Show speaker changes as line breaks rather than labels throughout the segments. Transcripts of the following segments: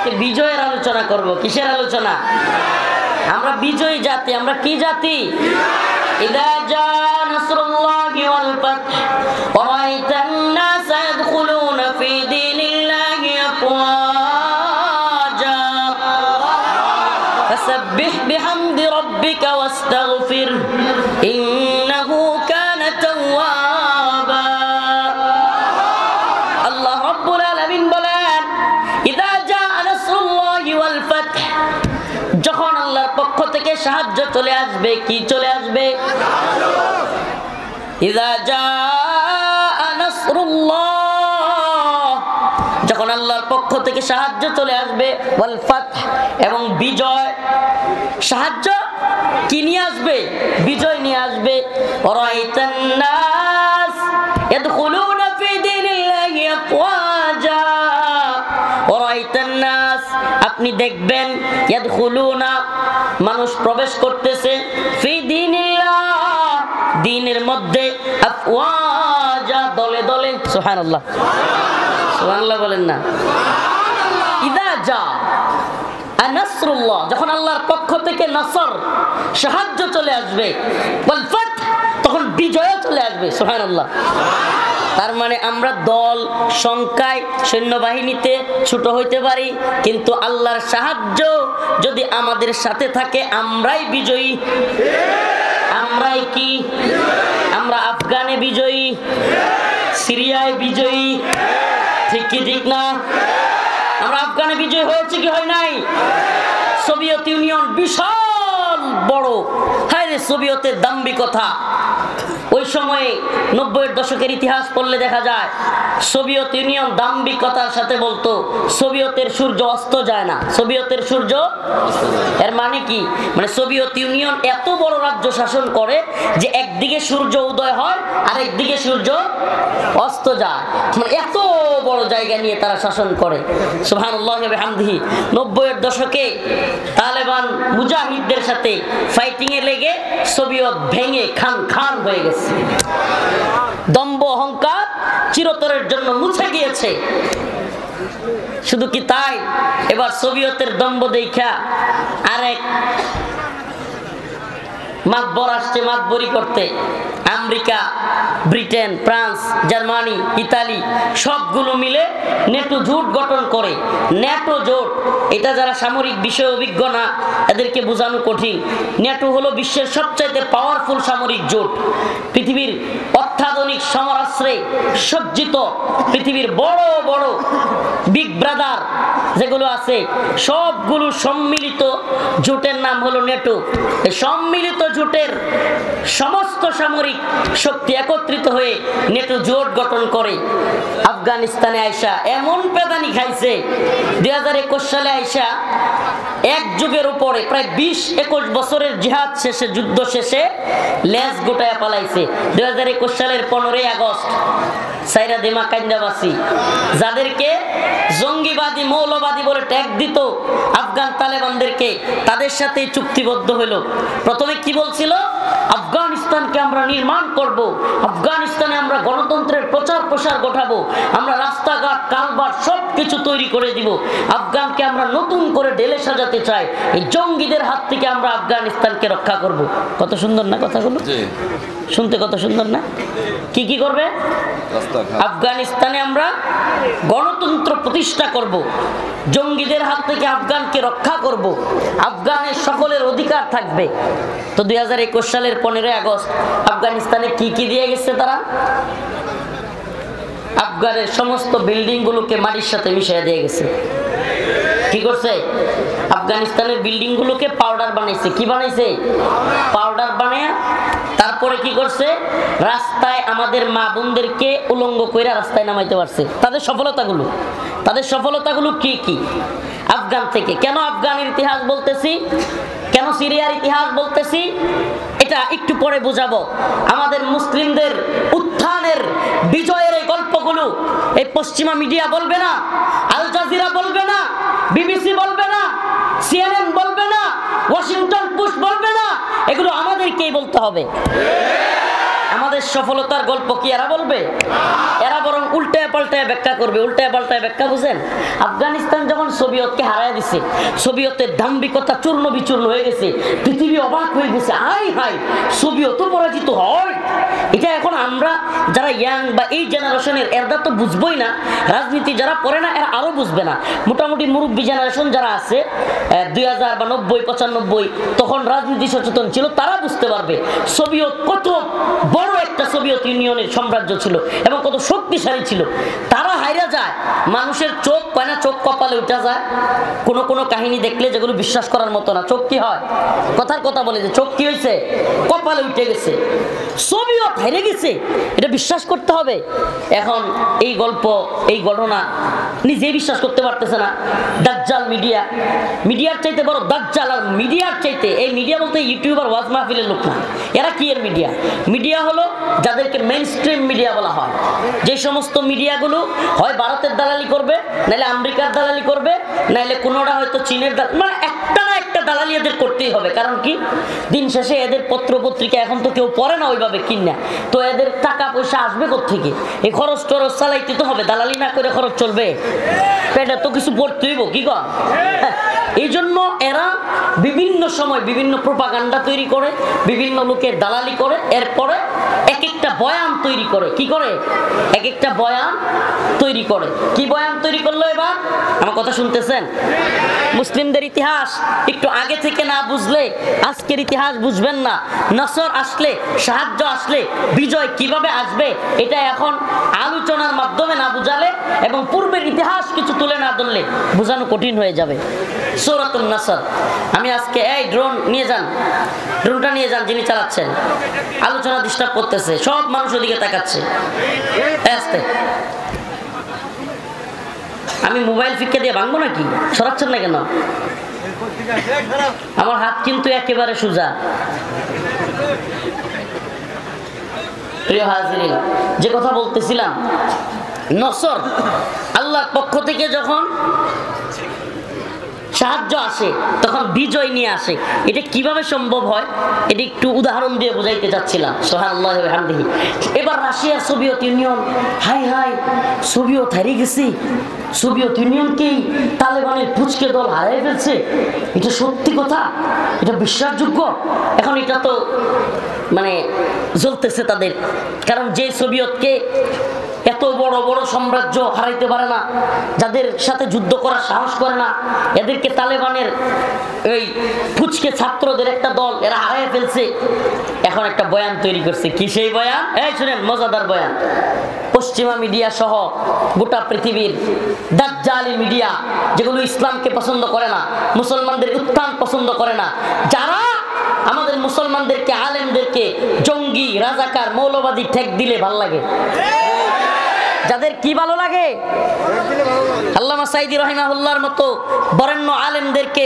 আজকে বিজয়ের আলোচনা করব। কিসের আলোচনা? আমরা বিজয়ী জাতি। আমরা কি জাতি? ইযা জা নাসরুল্লাহি ওয়াল ফাতহ ওয়া রাআইতান নাস ইয়াদখুলুনা ফি দীনিল্লাহি আফওয়াজা ফাসাব্বিহ বিহামদি রাব্বিকা ওয়াস্তাগফির ইন্নাহু কানা তাওয়াবা। আল্লাহ রাব্বুল আলামিন বলেন, ইযা জা নাসরুল্লাহি ওয়াল ফাতহ, যখন আল্লাহর পক্ষ থেকে সাহায্য চলে আসবে। কি চলে আসবে? ইযা জা নাসরুল্লাহ, যখন আল্লাহর পক্ষ থেকে সাহায্য চলে আসবে। ওয়াল ফাতহ, এবং বিজয়। সাহায্য কি নিয়ে আসবে? বিজয় নিয়ে আসবে। রাআইতান নাস ইয়াদখুলুনা ফি দীনিল্লাহি আফওয়াজা। রাআইতান নাস, আপনি দেখবেন, ইয়াদখুলুনা, মানুষ প্রবেশ করতেছে, ফি দীনিল্লাহ, দ্বীনের মধ্যে, আফওয়াজা, দলে দলে। সুবহানাল্লাহ, সুবহানাল্লাহ বলেন না। ইযা জা নাসরুল্লাহ, যখন আল্লাহর পক্ষ থেকে নসর, সাহায্য চলে আসবে। ওয়াল ফাতহ, তখন বিজয় চলে আসবে। সুবহানাল্লাহ। তার মানে আমরা দল সংখ্যায় সৈন্যবাহিনীতে ছোট হইতে পারি, কিন্তু আল্লাহর সাহায্য যদি আমাদের সাথে থাকে, আমরাই বিজয়ী। আমরাই কি? আমরা আফগানে বিজয়ী, সিরিয়ায় বিজয়ী, ঠিক কি ঠিক না? আমরা আফগানে বিজয় হয়েছে কি হয় নাই? সোভিয়েত ইউনিয়ন বিশাল বড়। হ্যাঁ রে, সোভিয়েতের দাম্ভিকতা। ওই সময়ে 90-এর দশকের ইতিহাস পড়লে দেখা যায়, সোভিয়েত ইউনিয়ন দাম্ভিকতার সাথে বলতো, সোভিয়েতের সূর্য অস্ত যায় না। সোভিয়েতের সূর্য, এর মানে কি? মানে সোভিয়েত ইউনিয়ন এত বড় রাজ্য শাসন করে যে একদিকে সূর্য উদয় হয় আর একদিকে সূর্য অস্ত যায়। মানে এত বড় জায়গা নিয়ে তারা শাসন করে। সুবহানাল্লাহ ওয়া বিহামদিহি। 90-এর দশকে তালেবান মুজাহিদদের সাথে ফাইটিং এ লেগে সোভিয়েত ভেঙে খান খান হয়ে গেছে। দম্ভ অহংকার চিরতরের জন্য মুছে গিয়েছে। শুধু কি তাই, এবার সোভিয়েতের দম্ভ দেখা আরেক মাতবর আসছে মাতবরি করতে। America, Britain, France, Germany, Italy সবগুলো মিলে নেটো জোট গঠন করে। নেটো জোট, এটা যারা সামরিক বিষয়ে অভিজ্ঞ না এদেরকে বোঝানো কঠিন। নেটো হলো বিশ্বের সবচাইতে পাওয়ারফুল সামরিক জোট। পৃথিবীর অত্যাধুনিক সমরাস্ত্রে সজ্জিত, পৃথিবীর বড় বড় বিগ ব্রাদার যেগুলো আছে সবগুলো সম্মিলিত জোটের নাম হলো নেটো। এই সম্মিলিত জোটের সমস্ত সামরিক শক্তি একত্রিত হয়ে নেটো জোট গঠন করে। আফগানিস্তানে আইসা এমন পেদানি খাইছে, 2021 সালে আইসা এক যুগের উপরে প্রায় 20-21 বছরের জিহাদ শেষে, যুদ্ধ শেষে লেজ গোটায়া পালাইছে। 2021 সালের 15ই আগস্ট সাইরা দেমা কান্দাবাসী, যাদেরকে জঙ্গিবাদী মৌলবাদী বলে ট্যাগ দিত আফগান তালেবানদেরকে, তাদের সাথে চুক্তিবদ্ধ হলো। প্রথমে কি বলছিল? আফগানিস্তানকে আমরা নির্মাণ করব, আফগানিস্তানে আমরা গণতন্ত্রের প্রচার প্রসার ঘটাবো, আমরা রাস্তাঘাট কালভার্ট সবকিছু তৈরি করে দিব, আফগানকে আমরা নতুন করে ঢেলে সাজাতে চাই, এই জঙ্গিদের হাত থেকে আমরা আফগানিস্তানকে রক্ষা করব। কত সুন্দর না কথাগুলো? শুনতে কত সুন্দর না? কি কি করবে? আফগানিস্তানে আমরা গণতন্ত্র প্রতিষ্ঠা করব, জঙ্গিদের হাত থেকে আফগানকে রক্ষা করব, আফগানের সকলের অধিকার থাকবে। তো 2021 সালের 15ই আগস্ট আফগানিস্তানে কি কি দিয়ে গেছে তারা? আফগানের সমস্ত বিল্ডিং গুলোকে মাটির সাথে মিশিয়ে দিয়ে গেছে। কি করছে? আফগানিস্তানের বিল্ডিং গুলোকে পাউডার বানাইছে। কি বানাইছে? পাউডার বানায়। তারপরে কি করছে? রাস্তায় আমাদের মা বোনদেরকে উলঙ্গ কইরা রাস্তায় নামাইতে পারছে। তাদের সফলতাগুলো কি কি? আফগান থেকে। কেন আফগানের ইতিহাস বলতেছি, কেন সিরিয়ার ইতিহাস বলতেছি, এটা একটু পরে বুঝাবো। আমাদের মুসলিমদের উত্থানের বিজয়ের এই গল্পগুলো এই পশ্চিমা মিডিয়া বলবে না, আল জাজিরা বলবে না, বিবিসি বলবে না, সিএনএন বলবে না, ওয়াশিংটন পোস্ট বলবে না, এগুলো আমাদেরকেই বলতে হবে। আমাদের বাংলাদেশ সফলতার গল্প কি এরা বলবে? এরা বরং উল্টায় পাল্টায় ব্যাখ্যা করবে। উল্টায় পাল্টায় ব্যাখ্যা বুঝেন? আফগানিস্তান যখন সোভিয়েতকে হারায় দিছে, সোভিয়েতের দাম্ভিকতা চূর্ণ বিচূর্ণ হয়ে গেছে, পৃথিবী অবাক হয়ে গেছে, হাই হাই সোভিয়েতও পরাজিত হয়। এটা এখন আমরা যারা ইয়াং বা এই জেনারেশনের এরা তো বুঝবোই না, রাজনীতি যারা পড়ে না এরা আরো বুঝবে না। মোটামুটি মুরব্বী জেনারেশন যারা আছে 2000 বা 90 95 তখন রাজনীতি সচেতন ছিল, তারা বুঝতে পারবে সোভিয়েত কত বড় একটা সোভিয়েত ইউনিয়নের সাম্রাজ্য ছিল এবং কত শক্তিশালী ছিল। তারা হাইরা যায়, মানুষের চোখ কয় না, চোখ কপালে উঠা যায়। কোন কোন কাহিনী দেখলে যেগুলো বিশ্বাস করার মতো না, চোখ কি হয়, কথার কথা বলে যে চোখ কি হয়েছে, কপালে উঠে গেছে, সোভিয়েত হেরে গেছে, এটা বিশ্বাস করতে হবে। এখন এই গল্প এই ঘটনা নিজেই বিশ্বাস করতে পারতেছে না। দাজ্জাল মিডিয়া, মিডিয়ার চাইতে বড় দাজ্জাল আর মিডিয়ার চাইতে, এই মিডিয়া বলতে ইউটিউবার ওয়াজ মাহফিলের লোক না, এরা কি এর মিডিয়া? মিডিয়া হলো যাদেরকে মেইন স্ট্রিম মিডিয়া বলা হয়। যে সমস্ত মিডিয়াগুলো হয় ভারতের দালালি করবে, নাহলে আমেরিকার দালালি করবে, নাহলে কোনোটা হয়তো চীনের দালালি, মানে একটা না একটা দালালি এদের করতেই হবে। কারণ কি, দিন শেষে এদের পত্র পত্রিকা এখন তো কেউ পড়ে না ওইভাবে কিনা, তো এদের টাকা পয়সা আসবে কোত্থেকে? এই খরচ টরচ চালাইতে তো হবে, দালালি না করে খরচ চলবে? পেটে তো কিছু পড়তে হইব, কি কর? এই জন্য এরা বিভিন্ন সময় বিভিন্ন প্রোপাগান্ডা তৈরি করে, বিভিন্ন লোকের দালালি করে, এরপরে এক একটা বয়ান তৈরি করে। কি করে? এক একটা বয়ান তৈরি করে। কি বয়ান তৈরি করলো এবার? আমার কথা শুনতেছেন? মুসলিমদের ইতিহাস একটু আগে থেকে না বুঝলে আজকের ইতিহাস বুঝবেন না। নসর আসলে, সাহায্য আসলে, বিজয় কিভাবে আসবে এটা এখন আলোচনার মাধ্যমে না বুঝালে এবং পূর্বের ইতিহাস কিছু তুলে না ধরলে বোঝানো কঠিন হয়ে যাবে। সূরাতুন নাসর। আমি আজকে এই ড্রোন নিয়ে যান, ড্রোনটা নিয়ে যান, যিনি চালাচ্ছেন আলোচনা ডিস্টার্ব করতেছে, সব মানুষ ওদিকে তাকাচ্ছে। আস্তে, আমি মোবাইল ফিক্কা দিয়ে ভাঙবো নাকি? সরাচ্ছেন না কেন? আমার হাত কিন্তু একেবারে সোজা। প্রিয় হাজিরিন, যে কথা বলতেছিলাম, নসর আল্লাহর পক্ষ থেকে যখন সাহায্য আসে তখন বিজয় নিয়ে আসে। এটা কিভাবে সম্ভব হয় এটা একটু উদাহরণ দিয়ে বোঝাইতে চাচ্ছিলাম। সুবহানাল্লাহি ওয়া বিহামদিহি। এবার রাশিয়ার Soviet union, high high Soviet হারিয়ে গেছে, সোভিয়েত ইউনিয়নকেই তালেবানের পুচকে দল হারিয়ে ফেলছে, এটা সত্যি কথা, এটা বিশ্বাসযোগ্য? এখন এটা তো মানে জ্বলতেছে তাদের, কারণ যে সোভিয়েতকে এত বড় বড় সাম্রাজ্য হারাইতে পারে না, যাদের সাথে যুদ্ধ করার সাহস করে না, এদেরকে তালেবানের এই ফুচকে ছাত্রদের একটা দল এরা হারিয়ে ফেলছে। এখন একটা বয়ান তৈরি করছে। কি সেই বয়ান? এই শুনেন, মজাদার বয়ান। পশ্চিমা মিডিয়া সহ গোটা পৃথিবীর দাজ্জালি মিডিয়া, যেগুলো ইসলামকে পছন্দ করে না, মুসলমানদের উত্থান পছন্দ করে না, যারা আমাদের মুসলমানদেরকে, আলেমদেরকে জঙ্গি, রাজাকার, মৌলবাদী ঠেক দিলে ভাল লাগে, যাদের কি ভালো লাগে, আল্লামা সাইদি রাহিমাহুল্লাহর মতো বরেণ্য আলেমদেরকে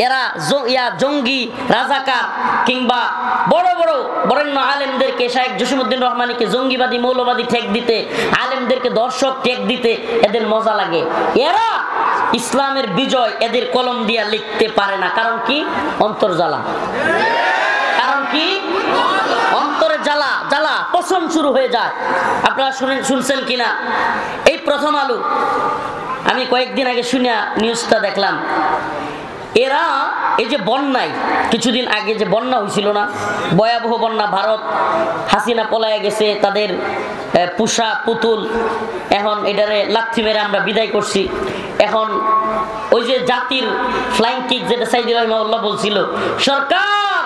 এরা জঙ্গি, রাজাকার, কিংবা বড় বড় বরেণ্য আলেমদেরকে, শায়েখ জসিমউদ্দিন রহমানীকে জঙ্গিবাদী, মৌলবাদী ঠেক দিতে, আলেমদেরকে দর্শক ঠেক দিতে এদের মজা লাগে। এরা ইসলামের বিজয় এদের কলম দিয়া লিখতে পারে না। কারণ কি? অন্তর জ্বালা। কারণ কি? অন্তরে জ্বালা, জ্বালা পছন শুরু হয়ে যায়। আপনারা শুনছেন কিনা, এই প্রথম আলো, আমি কয়েকদিন আগে শুনে নিউজটা দেখলাম, এরা এই যে বন্যায়, কিছুদিন আগে যে বন্যা হয়েছিল না, ভয়াবহ বন্যা, ভারত হাসিনা পলায় গেছে, তাদের পুষা পুতুল এখন এটারে লাথি মেরে আমরা বিদায় করছি। এখন ওই যে জাতির ফ্লাইং কিক, যেটা সাইদি রাহিমাহুল্লাহ বলছিল, সরকার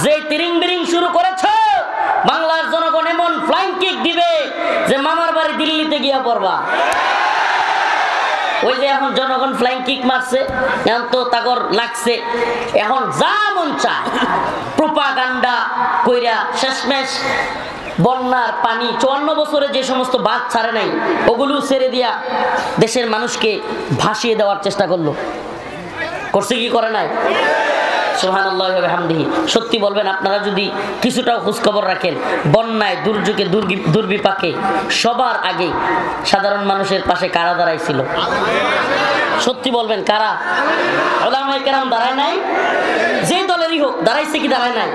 যে তিরিং বিরিং শুরু করেছে, বাংলার জনগণ এমন ফ্লাইং কিক দিবে যে মামার বাড়ি দিল্লিতে গিয়া পড়বা। ওই যে এখন জনগণ ফ্লাইং কিক মারছে, এখন তো তাগর লাগছে, এখন যা মন চায় প্রোপাগান্ডা কইরা শেষমেশ বন্যার পানি 54 বছরে যে সমস্ত বাঁধ ছাড়ে নাই ওগুলো ছেড়ে দিয়া দেশের মানুষকে ভাসিয়ে দেওয়ার চেষ্টা করলো। করছে কি করে নাই? সুবহানাল্লাহি ওয়া বিহামদিহি। সত্যি বলবেন, আপনারা যদি কিছুটাও খোঁজখবর রাখেন, বন্যায়, দুর্যোগে, দুর্বিপাকে সবার আগে সাধারণ মানুষের পাশে কারা দাঁড়াইছিল? সত্যি বলবেন, কারা? উলামায়ে কেরাম দাঁড়ায় নাই? যে দলেরই হোক দাঁড়াইছে কি দাঁড়ায় নাই?